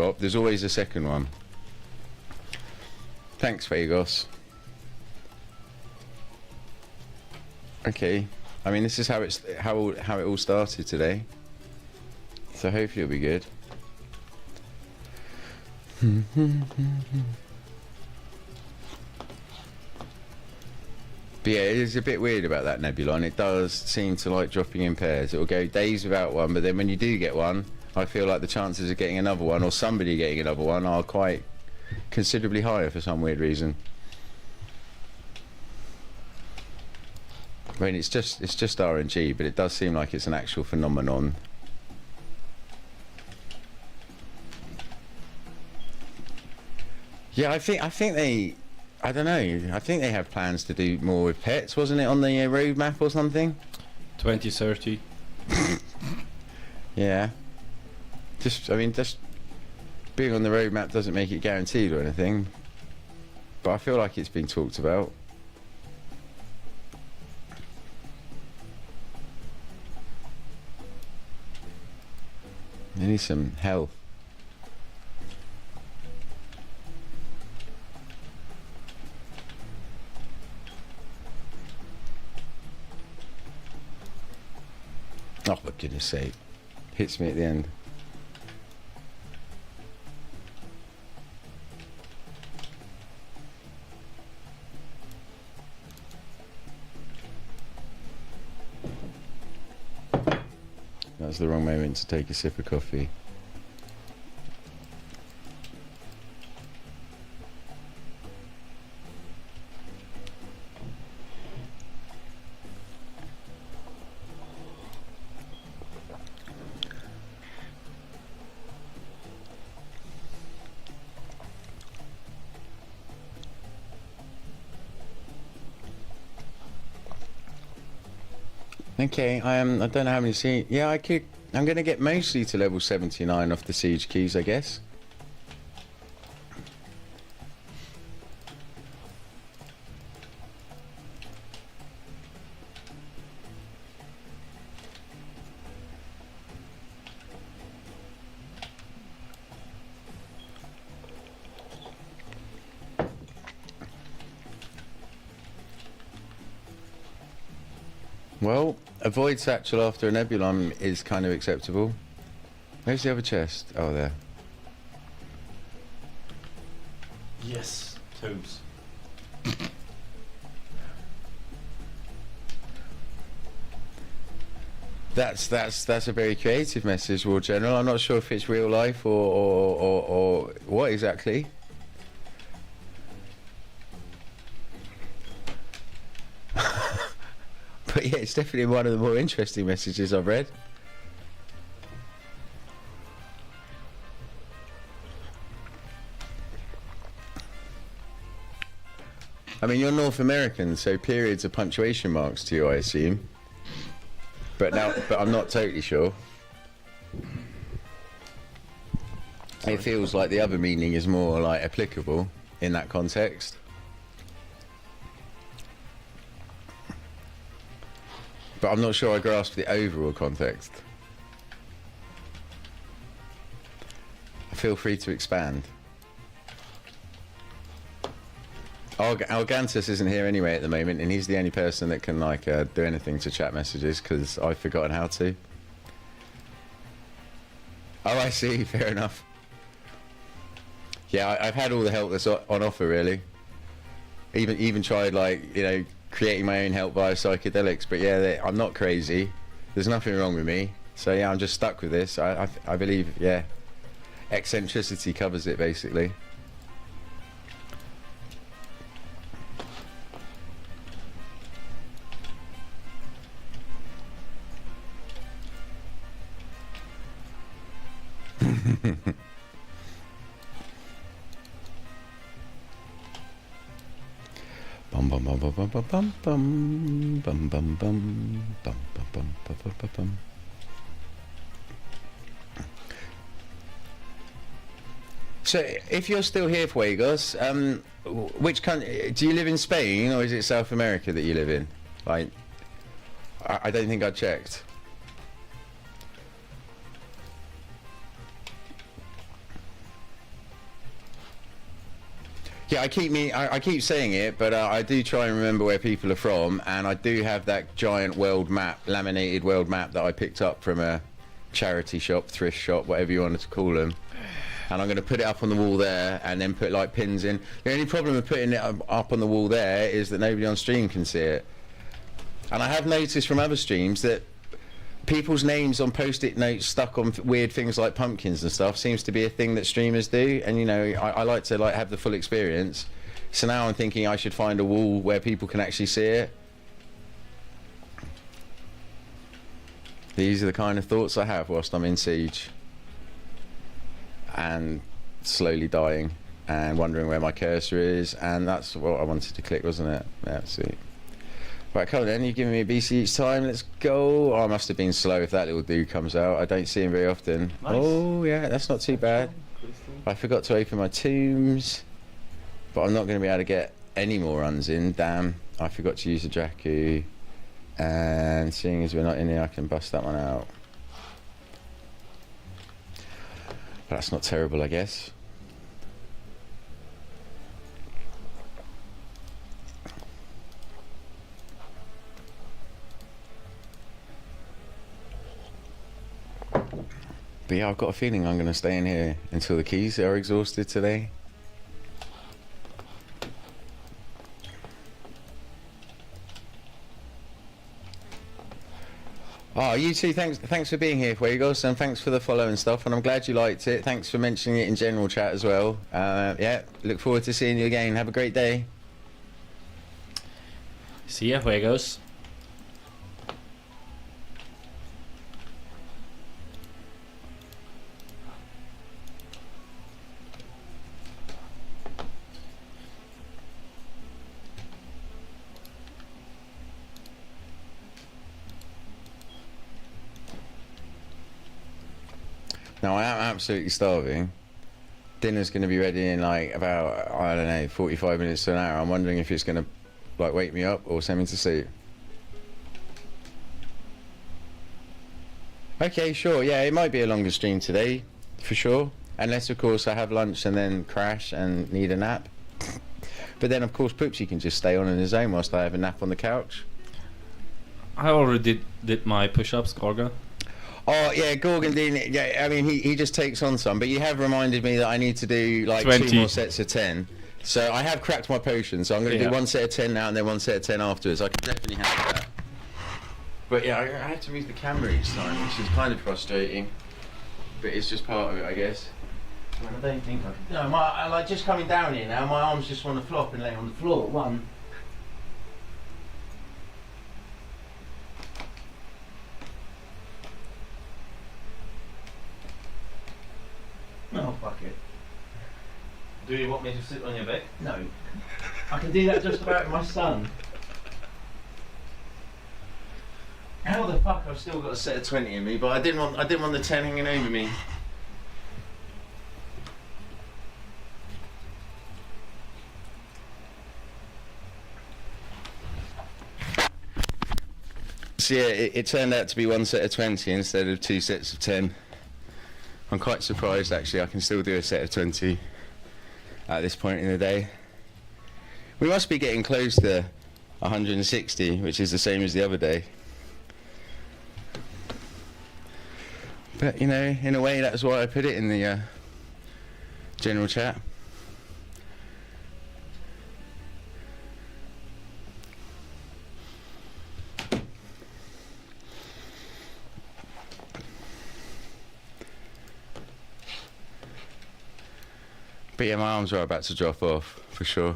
drop, there's always a second one. Thanks, Vagos. Okay, I mean, this is how it all started today. So hopefully it'll be good. But yeah, it is a bit weird about that Nebulon. It does seem to like dropping in pairs. It will go days without one, but then when you do get one, I feel like the chances of getting another one, or somebody getting another one, are quite considerably higher for some weird reason. I mean, it's just RNG, but it does seem like it's an actual phenomenon. Yeah, I think they, I don't know. I think they have plans to do more with pets, wasn't it, on the roadmap or something? 2030. Yeah. I mean, just being on the roadmap doesn't make it guaranteed or anything. But I feel like it's being talked about. I need some health. Oh, for goodness sake. Hits me at the end. That's the wrong moment to take a sip of coffee. Okay, I don't know how many siege. Yeah, I'm gonna get mostly to level 79 off the siege keys, I guess. Well, a void satchel after a nebulon is kind of acceptable. Where's the other chest? Oh, there. Yes, toes. That's a very creative message, War General. I'm not sure if it's real life or what exactly. But yeah, it's definitely one of the more interesting messages I've read. I mean, you're North American, so periods are punctuation marks to you, I assume. But I'm not totally sure. It feels like the other meaning is more like applicable in that context. But I'm not sure I grasp the overall context. Feel free to expand. Algantus isn't here anyway at the moment, and he's the only person that can like do anything to chat messages because I've forgotten how to. Oh, I see. Fair enough. Yeah, I've had all the help that's on offer, really. Even tried, like, you know, creating my own help via psychedelics, but yeah, I'm not crazy. There's nothing wrong with me. So yeah, I'm just stuck with this. I believe, yeah, eccentricity covers it basically. Bum bum bum bum bum bum bum bum bum bum bum bum bum bum bum. So, if you're still here, Fuegos, which country do you live in? Spain, or is it South America that you live in? Like, I don't think I checked. Yeah, I keep saying it, but I do try and remember where people are from, and I do have that giant world map, laminated world map that I picked up from a charity shop, thrift shop, whatever you wanted to call them. And I'm going to put it up on the wall there, and then put like pins in. The only problem with putting it up on the wall there is that nobody on stream can see it. And I have noticed from other streams that people's names on post-it notes stuck on weird things like pumpkins and stuff seems to be a thing that streamers do. And you know, I like to like have the full experience. So now I'm thinking I should find a wall where people can actually see it. These are the kind of thoughts I have whilst I'm in Siege and slowly dying and wondering where my cursor is, and that's what I wanted to click, wasn't it? Yeah, see. Right, come on then, you're giving me a BC each time, let's go. Oh, I must have been slow if that little dude comes out. I don't see him very often. Nice. Oh yeah, that's not too bad. I forgot to open my tombs, but I'm not going to be able to get any more runs in. Damn, I forgot to use the Jakku, and seeing as we're not in here, I can bust that one out. But that's not terrible, I guess. But yeah, I've got a feeling I'm going to stay in here until the keys are exhausted today. Oh, you too, thanks for being here, Fuegos, and thanks for the follow and stuff, and I'm glad you liked it. Thanks for mentioning it in general chat as well. Yeah, look forward to seeing you again. Have a great day. See ya, Fuegos. Now I am absolutely starving. Dinner's going to be ready in like about, I don't know, 45 minutes to an hour. I'm wondering if it's going to like wake me up or send me to sleep. Okay, sure. Yeah, it might be a longer stream today, for sure. Unless, of course, I have lunch and then crash and need a nap. But then, of course, Poopsy can just stay on in his own whilst I have a nap on the couch. I already did my push-ups, Gorga. Oh yeah, Gorgon didn't. Yeah, I mean he just takes on some, but you have reminded me that I need to do like 20. 2 more sets of 10. So I have cracked my potion, so I'm going to do 1 set of 10 now and then 1 set of 10 afterwards. I can definitely have that. But yeah, I have to move the camera each time, which is kind of frustrating. But it's just part of it, I guess. I don't think I can. No, I like just coming down here now. My arms just want to flop and lay on the floor. One. Oh, fuck it. Do you want me to sit on your back? No. I can do that just about with my son. How the fuck I've still got a set of 20 in me, but I didn't want the 10 hanging over me. So yeah, it turned out to be 1 set of 20 instead of 2 sets of 10. I'm quite surprised actually I can still do a set of 20 at this point in the day. We must be getting close to 160, which is the same as the other day. But you know, in a way that's why I put it in the general chat. But yeah, my arms are about to drop off, for sure.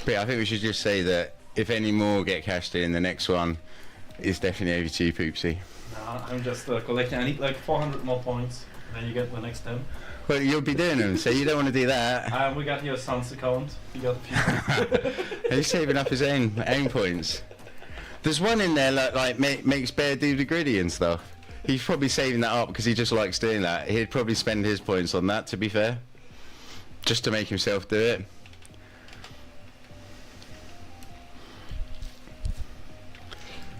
But yeah, I think we should just say that if any more get cashed in, the next one is definitely over to you, Poopsy. No, I'm just collecting. I need like 400 more points, then you get the next 10. Well, you'll be doing them, so you don't want to do that. We got your son's account. You got a few. He's saving up his own points. There's one in there like makes Bear do the gritty and stuff. He's probably saving that up because he just likes doing that. He'd probably spend his points on that, to be fair, just to make himself do it.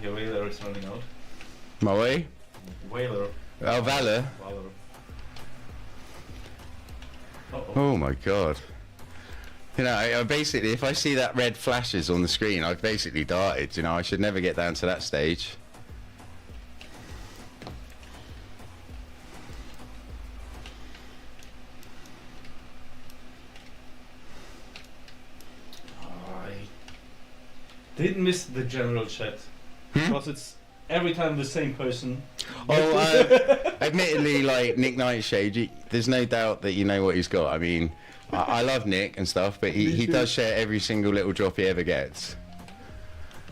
Your Whaler is running out. My way? Whaler. Oh, Valor. Valor. Oh my god. You know, I basically, if I see that red flashes on the screen, I've basically darted. You know, I should never get down to that stage. Didn't miss the general chat because it's every time the same person. Admittedly, like Nick Nightshade, there's no doubt that you know what he's got. I mean, I love Nick and stuff, but he does share every single little drop he ever gets.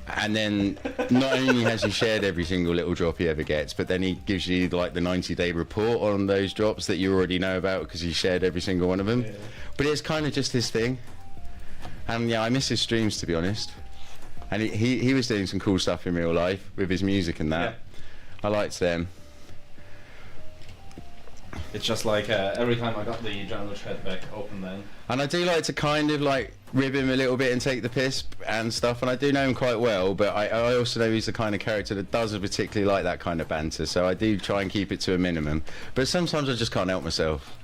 And then not only has he shared every single little drop he ever gets, but then he gives you like the 90-day report on those drops that you already know about because he shared every single one of them. Yeah. But it's kind of just his thing. And yeah, I miss his streams, to be honest. And he was doing some cool stuff in real life with his music and that. Yeah. I liked them. It's just like every time I got the general chat back open then. And I do like to kind of like rib him a little bit and take the piss and stuff, and I do know him quite well, but I also know he's the kind of character that doesn't particularly like that kind of banter, so I do try and keep it to a minimum. But sometimes I just can't help myself.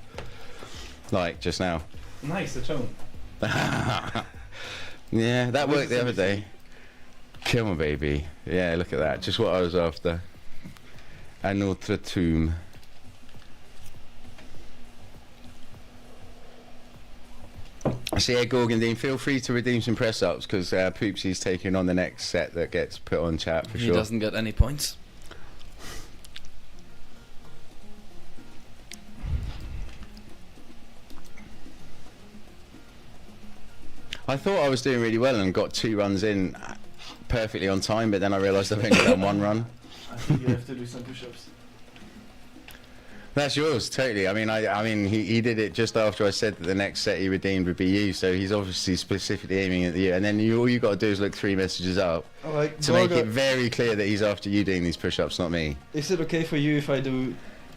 Like just now. Nice, the tone. Yeah, that worked the other day. Come on, baby. Yeah, look at that. Just what I was after. An autre tomb. So yeah, Gorgandine, feel free to redeem some press-ups because Poopsy's taking on the next set that gets put on chat for sure. He doesn't get any points. I thought I was doing really well and got 2 runs in perfectly on time, but then I realised I've only done 1 run. I think you have to do some push-ups. That's yours, totally. I mean, he did it just after I said that the next set he redeemed would be you, so he's obviously specifically aiming at you. And then all you got to do is look 3 messages up to make it very clear that he's after you doing these push-ups, not me. Is it okay for you if I do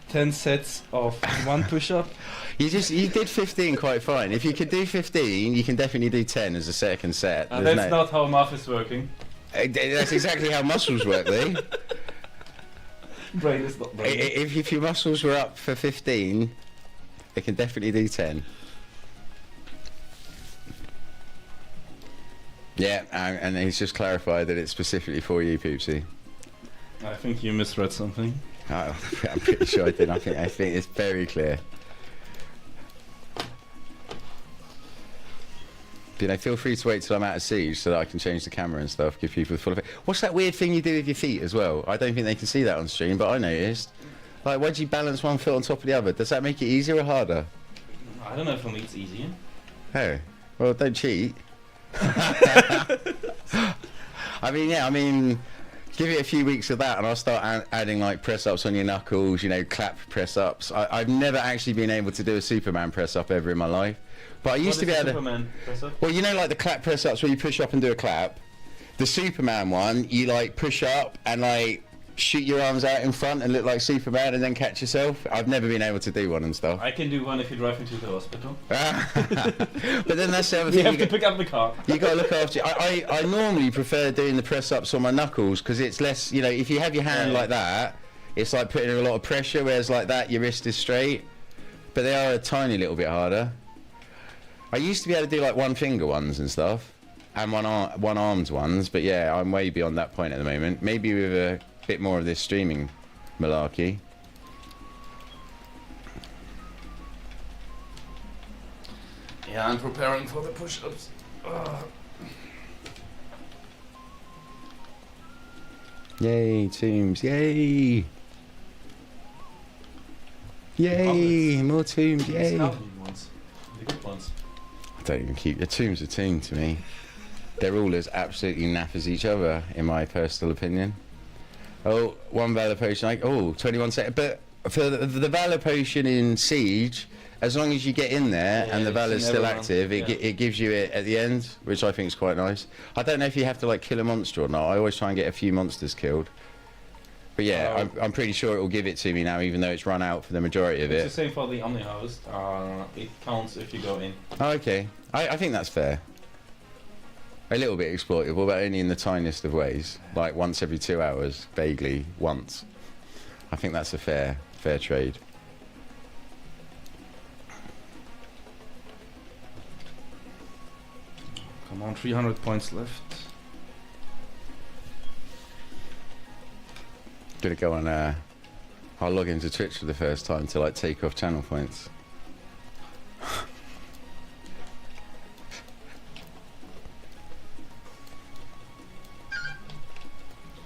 10 sets of 1 push-up? You did 15 quite fine. If you could do 15, you can definitely do 10 as a second set. That's not how math is working. That's exactly how muscles work, Lee. Brain is not brain. If your muscles were up for 15, they can definitely do 10. Yeah, and he's just clarified that it's specifically for you, Poopsy. I think you misread something. Oh, I'm pretty sure I did. I think it's very clear. You know, feel free to wait till I'm out of siege so that I can change the camera and stuff, give people the full effect. What's that weird thing you do with your feet as well? I don't think they can see that on stream, but I noticed. Like, why do you balance one foot on top of the other? Does that make it easier or harder? I don't know, for me it's easier. Oh, well, don't cheat. I mean, give it a few weeks of that and I'll start adding like press-ups on your knuckles, you know, clap press-ups. I've never actually been able to do a Superman press-up ever in my life. But I used to be able to... Superman press-up? Well, you know, like the clap press-ups where you push up and do a clap. The Superman one, you like push up and like shoot your arms out in front and look like Superman and then catch yourself. I've never been able to do one and stuff. I can do one if you drive me to the hospital. But then that's the other thing. You have to pick up the car. You got to look after you. I normally prefer doing the press-ups on my knuckles because it's less, you know, if you have your hand like that, it's like putting in a lot of pressure, whereas like that, your wrist is straight. But they are a tiny little bit harder. I used to be able to do like 1-finger ones and stuff, and one-armed ones, but yeah, I'm way beyond that point at the moment. Maybe with a bit more of this streaming malarkey. Yeah, I'm preparing for the push-ups. Yay, tombs, yay! Yay, more tombs, yay! The good ones. I don't even keep the tombs a tomb to me. They're all as absolutely naff as each other, in my personal opinion. Oh, 1 Valor Potion, like, 21 seconds. But for the Valor Potion in Siege, as long as you get in there and the Valor's still active, it gives you it at the end, which I think is quite nice. I don't know if you have to like kill a monster or not. I always try and get a few monsters killed. But yeah, I'm pretty sure it will give it to me now, even though it's run out for the majority of it. It's the same for the Omni Host. It counts if you go in. Oh, okay. I think that's fair. A little bit exploitable, but only in the tiniest of ways. Like once every 2 hours, vaguely, once. I think that's a fair trade. Come on, 300 points left. Gonna go on, I'll log into Twitch for the first time to like take off channel points.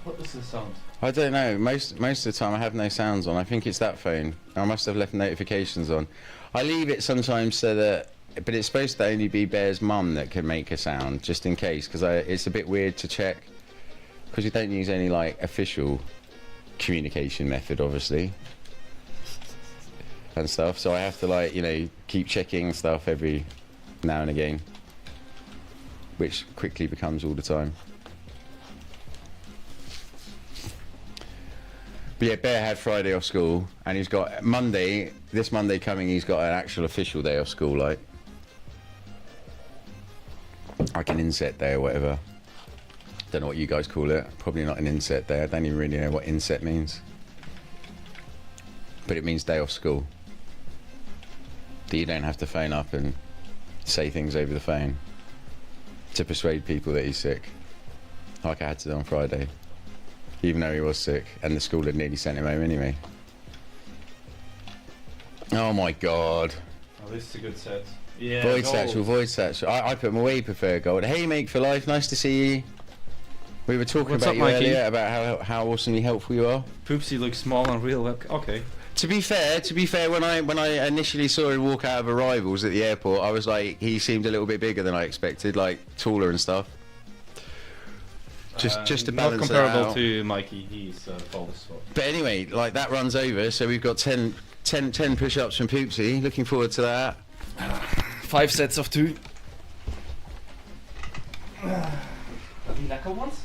What is the sound? I don't know. Most of the time I have no sounds on. I think it's that phone. I must have left notifications on. I leave it sometimes so that, but it's supposed to only be Bear's mum that can make a sound, just in case, because it's a bit weird to check, because you don't use any like official communication method, obviously, and stuff. So I have to like, you know, keep checking stuff every now and again, which quickly becomes all the time. But yeah, Bear had Friday off school, and he's got Monday, this Monday coming, he's got an actual official day off school, like an inset day or whatever. Don't know what you guys call it. Probably not an inset day. I don't even really know what inset means. But it means day off school. That you don't have to phone up and say things over the phone to persuade people that he's sick, like I had to do on Friday. Even though he was sick, and the school had nearly sent him home anyway. Oh my god. Oh, this is a good set. Yeah. Void gold. Satchel, Void Satchel. I put my way prefer gold. Hey, Make for Life, nice to see you. We were talking What's about up, you Mikey? earlier, about how awesomely helpful you are. Poopsie looks small and real. Okay. To be fair, when I initially saw him walk out of Arrivals at the airport, I was like, he seemed a little bit bigger than I expected, like taller and stuff. Just to balance not it comparable out. to Mikey. He's tall as well. But anyway, like that runs over, so we've got 10 push-ups from Poopsie. Looking forward to that. 5 sets of 2. Are the knuckle ones?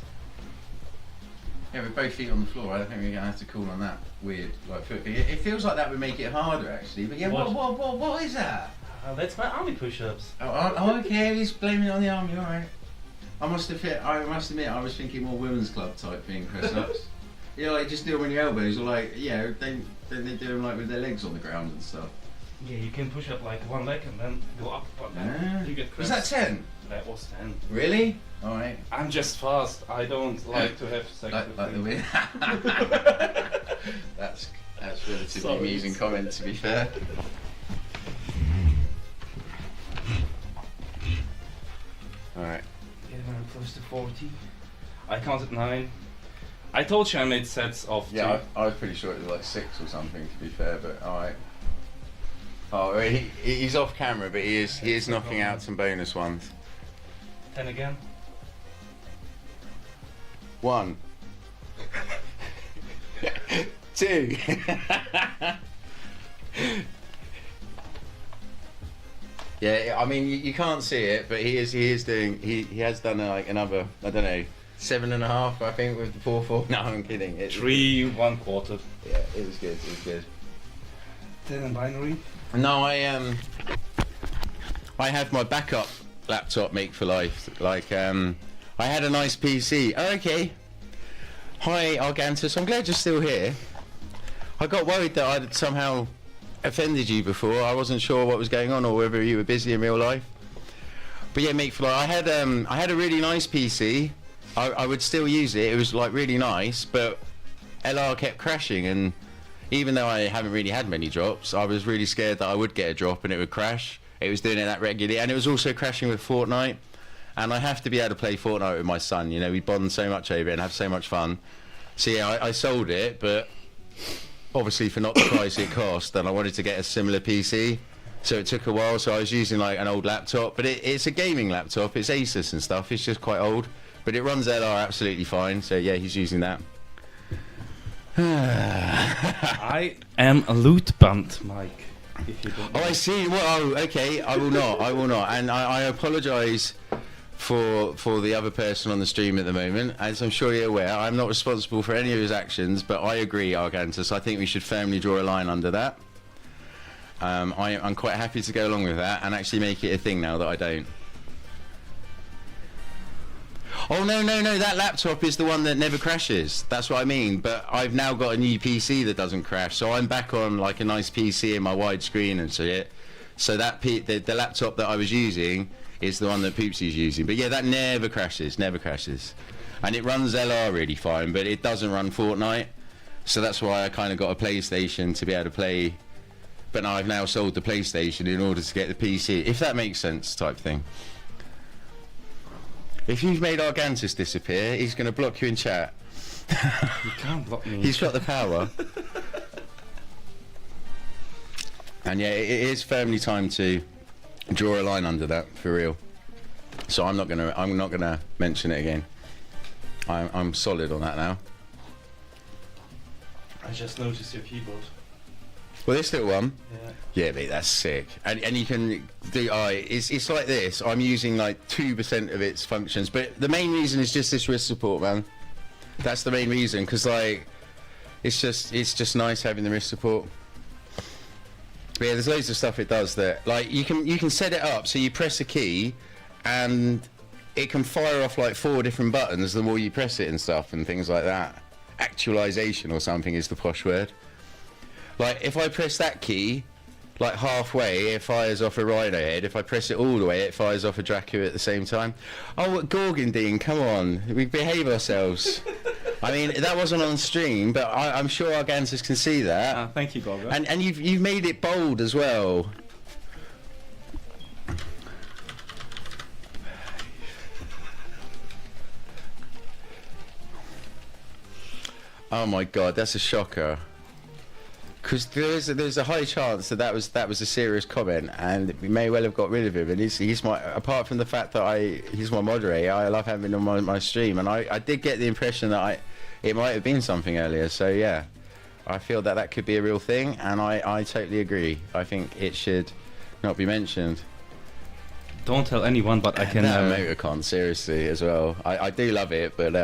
Yeah, with both feet on the floor, I don't think we're gonna have to call on that weird like foot thing. It feels like that would make it harder actually. But yeah, what is that? That's my army push-ups. Oh, okay, he's blaming it on the army. All right. I must admit, I was thinking more women's club type thing, press-ups. You know, like just do them on your elbows, or like, yeah, then they do them like with their legs on the ground and stuff. Yeah, you can push up like one leg and then go up one leg. You get Was that 10? That was 10. Really? All right. I'm just fast. I don't like to have sex with Like the things. wind. That's relatively Sorry. amusing comment, to be fair. All right. Getting very close to 40. I counted 9. I told you I made sets of 2. Yeah, I was pretty sure it was like 6 or something, to be fair, but alright. Oh, he's off camera, but he is knocking out some bonus ones. 10 again. 1. 2. Yeah, I mean you can't see it, but he has done like another, I don't know, 7.5, I think, with the 4-4. No, I'm kidding. 3 1/4. Yeah, it was good. It was good. 10 in binary. No, I have my backup laptop Make for Life. Like I had a nice PC. Oh, okay. Hi, Argantus. I'm glad you're still here. I got worried that I'd somehow offended you before. I wasn't sure what was going on or whether you were busy in real life. But yeah, Make for Life. I had a really nice PC. I would still use it. It was like really nice, but LR kept crashing, and even though I haven't really had many drops, I was really scared that I would get a drop and it would crash. It was doing it that regularly, and it was also crashing with Fortnite. And I have to be able to play Fortnite with my son. You know, we bond so much over it and have so much fun. So yeah, I sold it, but obviously for not the price it cost, and I wanted to get a similar PC. So it took a while. So I was using like an old laptop, but it's a gaming laptop. It's Asus and stuff. It's just quite old, but it runs LR absolutely fine. So yeah, he's using that. I am a loot band, Mike. If you don't Oh, know. I see. Well, oh, okay. I will not. I will not. And I apologise for the other person on the stream at the moment. As I'm sure you're aware, I'm not responsible for any of his actions, but I agree, Argantus. I think we should firmly draw a line under that. I'm quite happy to go along with that and actually make it a thing now that I don't. Oh no, that laptop is the one that never crashes. That's what I mean. But I've now got a new PC that doesn't crash, so I'm back on like a nice PC in my widescreen and shit. So that the laptop that I was using is the one that Poopsy's using. But yeah, that never crashes, and it runs LR really fine, but it doesn't run Fortnite. So that's why I kind of got a PlayStation to be able to play. But now I've now sold the PlayStation in order to get the PC, if that makes sense, type thing. If you've made Argantus disappear, he's going to block you in chat. You can't block me. He's got the power. And yeah, it is firmly time to draw a line under that, for real. So I'm not gonna mention it again. I'm solid on that now. I just noticed your keyboard. Well, this little one. Yeah. Yeah, mate, that's sick. And you can do it's like this. I'm using like 2% of its functions, but the main reason is just this wrist support, man. That's the main reason, because like it's just nice having the wrist support. But yeah, there's loads of stuff it does that, like, you can set it up so you press a key and it can fire off like 4 different buttons the more you press it and stuff and things like that. Actualization or something is the posh word. Like, if I press that key like halfway, it fires off a Rhino head. If I press it all the way, it fires off a Dracu at the same time. Oh, Gorgandine, come on, we behave ourselves. I mean, that wasn't on stream, but I'm sure our Gansers can see that. Thank you, Gorgo. And you've made it bold as well. Oh my god, that's a shocker. Because there's a high chance that was a serious comment, and we may well have got rid of him. And he's my, apart from the fact that he's my moderator, I love having him on my stream, and I did get the impression that it might have been something earlier. So yeah, I feel that could be a real thing, and I totally agree. I think it should not be mentioned. Don't tell anyone, but I can. That emoticon, seriously, as well. I do love it, but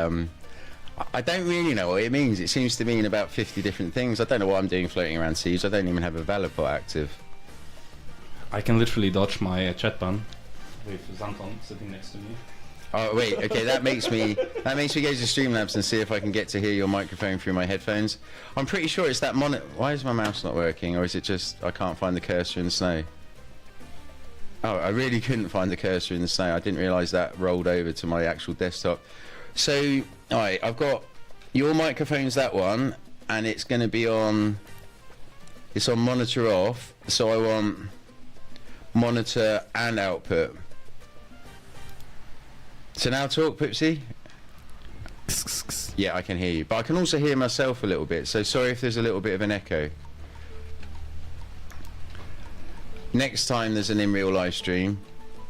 I don't really know what it means. It seems to mean about 50 different things. I don't know what I'm doing floating around Siege. I don't even have a Valorport active. I can literally dodge my chat ban with Xanton sitting next to me. Oh wait, okay, that makes me go to Streamlabs and see if I can get to hear your microphone through my headphones. I'm pretty sure it's that Why is my mouse not working, or is it just I can't find the cursor in the snow? Oh, I really couldn't find the cursor in the snow. I didn't realise that rolled over to my actual desktop. So, alright, I've got your microphone's that one, and it's going to be on. It's on monitor off, so I want monitor and output. So now talk, Pipsy. Yeah, I can hear you, but I can also hear myself a little bit, so sorry if there's a little bit of an echo. Next time there's an in real live stream,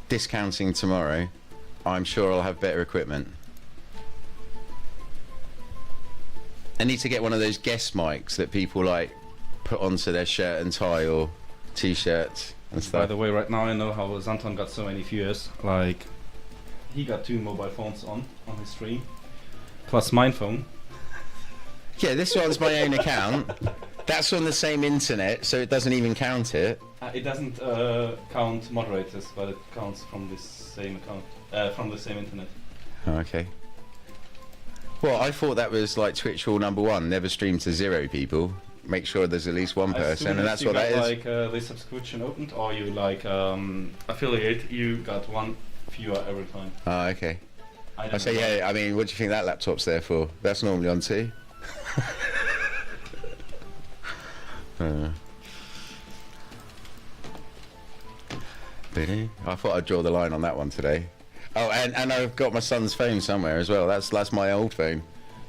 discounting tomorrow, I'm sure I'll have better equipment. I need to get one of those guest mics that people like put onto their shirt and tie or t-shirts and stuff. By the way, right now I know how Xanton got so many viewers. Like, he got 2 mobile phones on his stream, plus mine phone. Yeah, this one's my own account. That's on the same internet, so it doesn't even count it. It doesn't count moderators, but it counts from this same account, from the same internet. Oh, okay. Well, I thought that was like Twitch rule number 1: never stream to 0 people. Make sure there's at least one person, and that's what that is. Like the subscription opened, or you like affiliate, you got 1 viewer every time. Oh, okay. I say, yeah. I mean, what do you think that laptop's there for? That's normally on 2. I thought I'd draw the line on that one today. Oh, and I've got my son's phone somewhere as well. That's my old phone.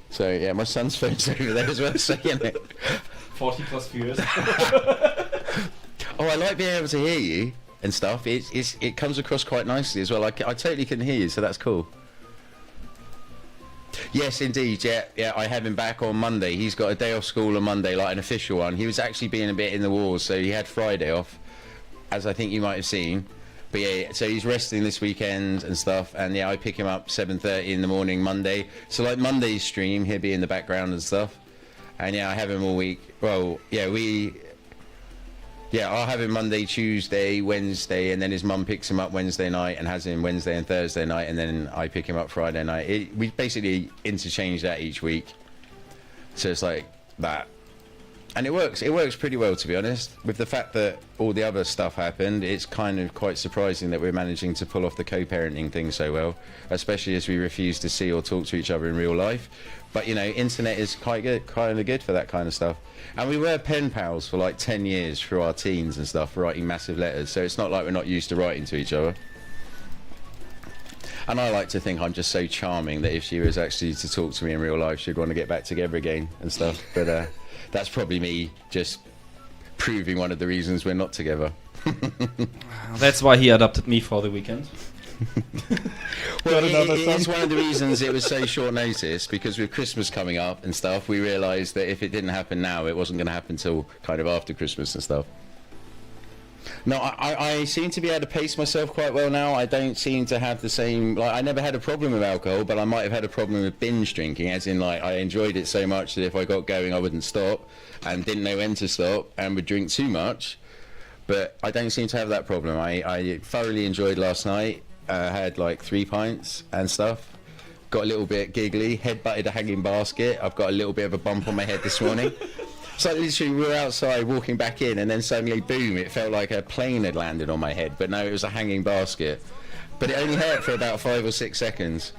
So yeah, my son's phone's over there as well. So, you know. 40 plus viewers. Oh, I like being able to hear you and stuff. It comes across quite nicely as well. I totally can hear you, so that's cool. Yes, indeed. Yeah. I have him back on Monday. He's got a day off school on Monday, like an official one. He was actually being a bit in the wars, so he had Friday off, as I think you might have seen. But yeah, so he's resting this weekend and stuff, and yeah, I pick him up 7:30 in the morning Monday. So like Monday's stream, he'll be in the background and stuff. And yeah, I have him all week. Well, yeah, Yeah, I'll have him Monday, Tuesday, Wednesday, and then his mum picks him up Wednesday night and has him Wednesday and Thursday night, and then I pick him up Friday night. We basically interchange that each week. So it's like that. And it works pretty well, to be honest. With the fact that all the other stuff happened, it's kind of quite surprising that we're managing to pull off the co-parenting thing so well, especially as we refuse to see or talk to each other in real life. But, you know, internet is kind of good for that kind of stuff. And we were pen pals for like 10 years through our teens and stuff, writing massive letters. So it's not like we're not used to writing to each other. And I like to think I'm just so charming that if she was actually to talk to me in real life, she'd want to get back together again and stuff. But that's probably me just proving one of the reasons we're not together. That's why he adopted me for the weekend. Well, it's one of the reasons it was so short notice, because with Christmas coming up and stuff, we realised that if it didn't happen now, it wasn't going to happen till kind of after Christmas and stuff. No, I seem to be able to pace myself quite well now. I don't seem to have the same, like, I never had a problem with alcohol, but I might have had a problem with binge drinking, as in, like, I enjoyed it so much that if I got going I wouldn't stop, and didn't know when to stop, and would drink too much. But I don't seem to have that problem. I thoroughly enjoyed last night. Had like 3 pints and stuff. Got a little bit giggly, head-butted a hanging basket. I've got a little bit of a bump on my head this morning. So literally we were outside walking back in, and then suddenly, boom, it felt like a plane had landed on my head. But no, it was a hanging basket. But it only hurt for about 5 or 6 seconds.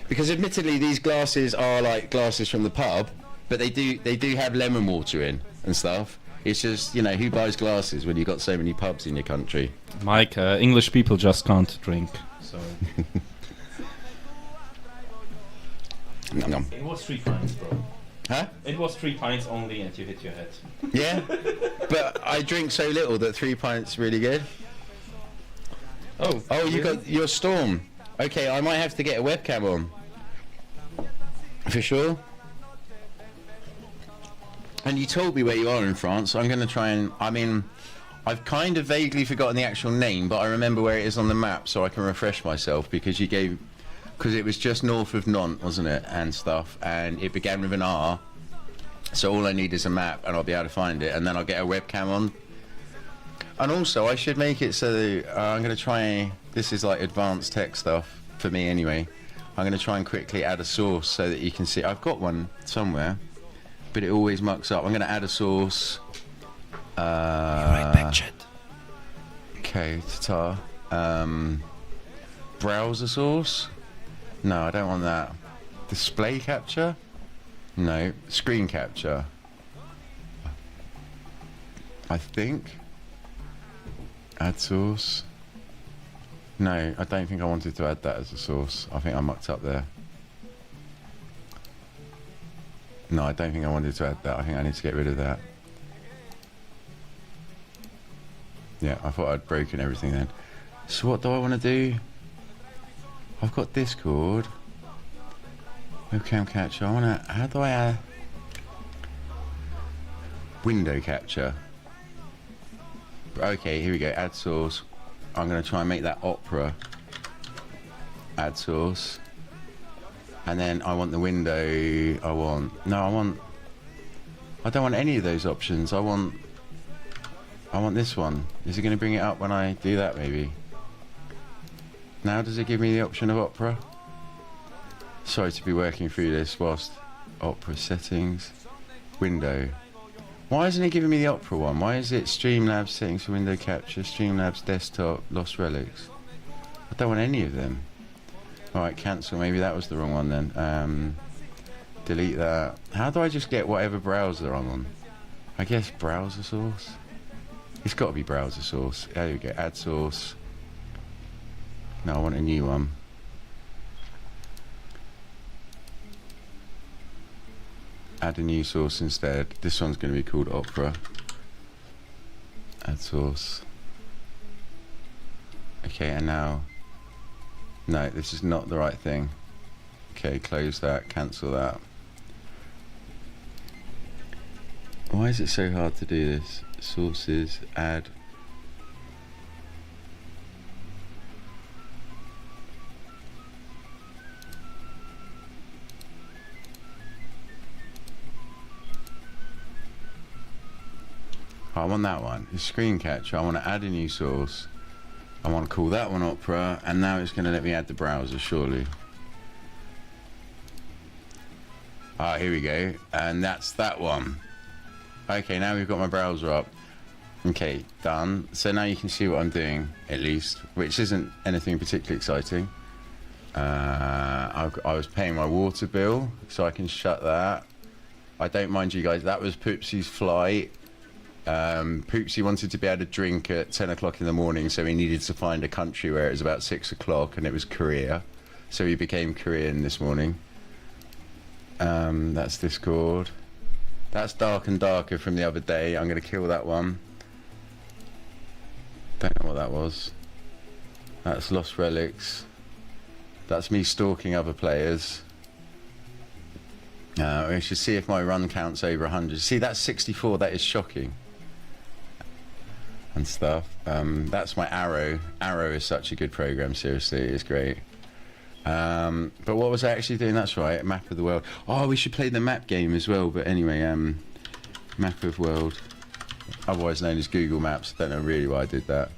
Because admittedly, these glasses are like glasses from the pub, but they do have lemon water in and stuff. It's just, you know, who buys glasses when you've got so many pubs in your country? Mike, English people just can't drink. So Nom. it was 3 pints, bro. Huh? It was 3 pints only, and you hit your head. Yeah, but I drink so little that 3 pints really good. Oh, Oh, you really? got your Storm. Okay, I might have to get a webcam on. For sure. And you told me where you are in France. I'm going to try and, I mean, I've kind of vaguely forgotten the actual name, but I remember where it is on the map, so I can refresh myself, because because it was just north of Nantes, wasn't it, and stuff, and it began with an R. So all I need is a map, and I'll be able to find it, and then I'll get a webcam on. And also, I should make it so I'm going to try, this is like advanced tech stuff, for me anyway. I'm going to try and quickly add a source so that you can see. I've got one somewhere, but it always mucks up. I'm going to add a source. Okay, ta-ta. Browser source? No, I don't want that. Display capture? No. Screen capture. I think. Add source. No, I don't think I wanted to add that as a source. I think I mucked up there. No, I don't think I wanted to add that. I think I need to get rid of that. Yeah, I thought I'd broken everything then. So what do I want to do? I've got Discord. Webcam capture. I want to... How do I add... Window capture. Okay, here we go. Add source. I'm going to try and make that Opera. Add source. And then I want the window. I don't want any of those options. I want this one. Is it going to bring it up when I do that, maybe? Now does it give me the option of Opera? Sorry to be working through this whilst... Opera settings. Window. Why isn't it giving me the Opera one? Why is it Streamlabs settings for window capture, Streamlabs desktop, Lost Relics? I don't want any of them. Alright, cancel. Maybe that was the wrong one then. Delete that. How do I just get whatever browser I'm on? I guess browser source? It's got to be browser source. There we go. Add source. No, I want a new one. Add a new source instead. This one's going to be called Opera. Add source. Okay, and now... No, this is not the right thing. Okay, close that, cancel that. Why is it so hard to do this? Sources, add... I want that one. It's screen catcher. I want to add a new source. I want to call that one Opera, and now it's going to let me add the browser, surely. Ah, here we go. And that's that one. Okay, now we've got my browser up. Okay, done. So now you can see what I'm doing, at least, which isn't anything particularly exciting. I was paying my water bill, so I can shut that. I don't mind you guys. That was Poopsy's flight. Poopsy wanted to be able to drink at 10 o'clock in the morning, so he needed to find a country where it was about 6 o'clock, and it was Korea. So he became Korean this morning. That's Discord. That's Dark and Darker from the other day. I'm going to kill that one. Don't know what that was. That's Lost Relics. That's me stalking other players. We should see if my run count's over 100. See, that's 64. That is shocking. And stuff. That's my Arrow. Arrow is such a good program. Seriously, it's great. But what was I actually doing? That's right, map of the world. Oh, we should play the map game as well. But anyway, map of world, otherwise known as Google Maps. Don't know really why I did that.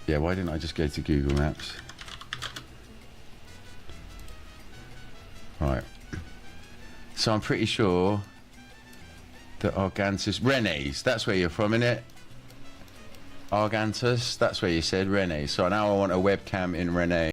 Yeah, why didn't I just go to Google Maps? Right. So I'm pretty sure that Argantus, Rene's, that's where you're from, innit? Argantus, that's where you said Rene. So now I want a webcam in Rene.